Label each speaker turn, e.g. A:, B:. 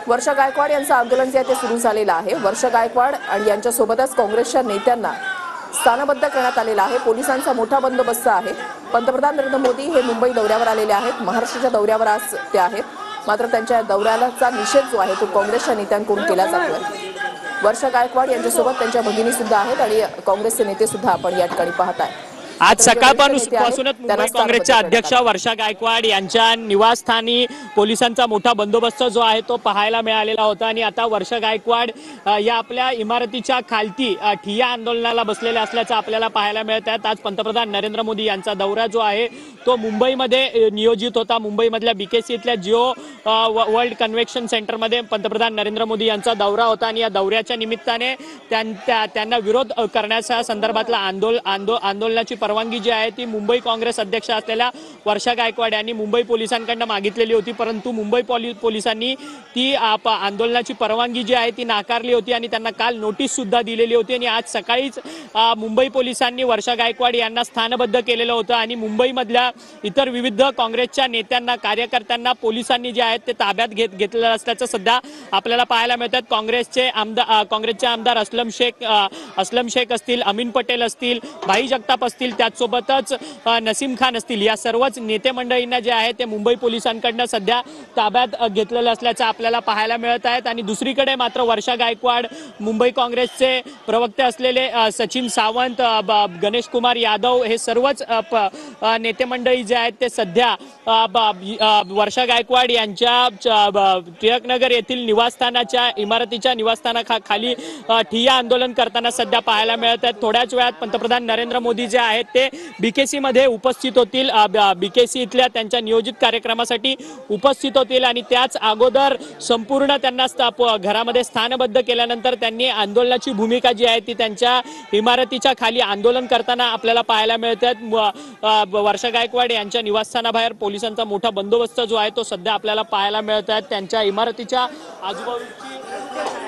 A: वर्षा गायकवाड यांचं आंदोलन जे आहे ते सुरू झालेलं आहे। वर्षा गायकवाड आणि यांच्यासोबतच काँग्रेसच्या नेत्यांना स्थानबद्ध करण्यात आलेला आहे। पोलिसांचा मोठा बंदोबस्त आहे। पंतप्रधान नरेंद्र मोदी हे मुंबई दौऱ्यावर आलेले आहेत। महाराष्ट्राच्या दौऱ्यावर आज ते आहेत। मात्र त्यांच्या दौऱ्याचा निषेध जो आहे तो काँग्रेसच्या नेत्यांकडून केला जातोय। वर्षा गायकवाड यांच्यासोबत त्यांच्या भगिनी सुद्धा आहेत आणि काँग्रेसचे नेते सुद्धा आपण या ठिकाणी पाहताय।
B: आज सकाळपासूनच मुंबई काँग्रेसच्या अध्यक्ष वर्षा गायकवाड यांच्या निवासस्थानी पोलिसांचा मोठा बंदोबस्त जो आहे तो पाहायला मिळालेला होता आणि आता वर्षा गायकवाड या आपल्या इमारतीच्या खालती ठिय्या आंदोलनाला बसलेले असल्याचं आपल्याला पाहायला मिळत आहे। आज पंतप्रधान नरेंद्र मोदी यांचा दौरा जो आहे तो मुंबईमध्ये नियोजित होता। मुंबईमधल्या बीकेसी इथल्या जिओ वर्ल्ड कन्व्हेन्शन सेंटरमध्ये पंतप्रधान नरेंद्र मोदी यांचा दौरा होता आणि या दौऱ्याच्या निमित्ताने त्यांना विरोध करण्याच्या संदर्भातला आंदोलनाची परवानगी जी आहे ती मुंबई काँग्रेस अध्यक्ष असलेल्या वर्षा गायकवाड यांनी मुंबई पोलिसांकडून मागितलेली होती, परंतु मुंबई पोलिसांनी ती आंदोलनाची परवानगी जी आहे ती नाकारली होती आणि त्यांना काल नोटीस सुद्धा दिलेली होती आणि आज सकाळीच मुंबई पोलिसांनी वर्षा गायकवाड यांना स्थानबद्ध केलेलं होतं आणि मुंबईमधल्या इतर विविध काँग्रेसच्या नेत्यांना कार्यकर्त्यांना पोलिसांनी जे आहेत ते ताब्यात घेतलेलं असल्याचं सध्या आपल्याला पाहायला मिळतात। काँग्रेसचे आमदार असलम शेख असतील, अमीन पटेल असतील, भाई जगताप असतील, त्याचसोबतच नसीम खान असतील, या सर्वच नेते मंडळींना जे आहे ते मुंबई पोलिसांकडून सध्या ताब्यात घेतलेलं असल्याचं आपल्याला पाहायला मिळत आहे। आणि दुसरीकडे मात्र वर्षा गायकवाड, मुंबई काँग्रेसचे प्रवक्ते असलेले सचिन सावंत, गणेश कुमार यादव हे सर्वच नेते मंडळी जे आहेत ते सध्या वर्षा गायकवाड यांच्या टिळकनगर येथील निवासस्थानाच्या इमारतीच्या निवासस्थानाखाली ठिय्या आंदोलन करताना सध्या पाहायला मिळत आहेत। थोड्याच वेळात पंतप्रधान नरेंद्र मोदी जे आहेत ते बीकेसी मध्ये उपस्थित होतील, बीकेसी इथल्या त्यांच्या नियोजित कार्यक्रमासाठी उपस्थित होतील आणि त्याच अगोदर संपूर्ण त्यांना घरामध्ये स्थानबद्ध केल्यानंतर त्यांनी आंदोलनाची भूमिका जी आहे ती त्यांच्या इमारतीच्या खाली आंदोलन करताना आपल्याला पाहायला मिळते। वर्षा गायकवाड यांच्या निवासस्थानाबाहेर पोलिसांचा मोठा बंदोबस्त जो आहे तो सध्या आपल्याला पाहायला मिळत आहे। त्यांच्या इमारतीच्या आजूबाजूची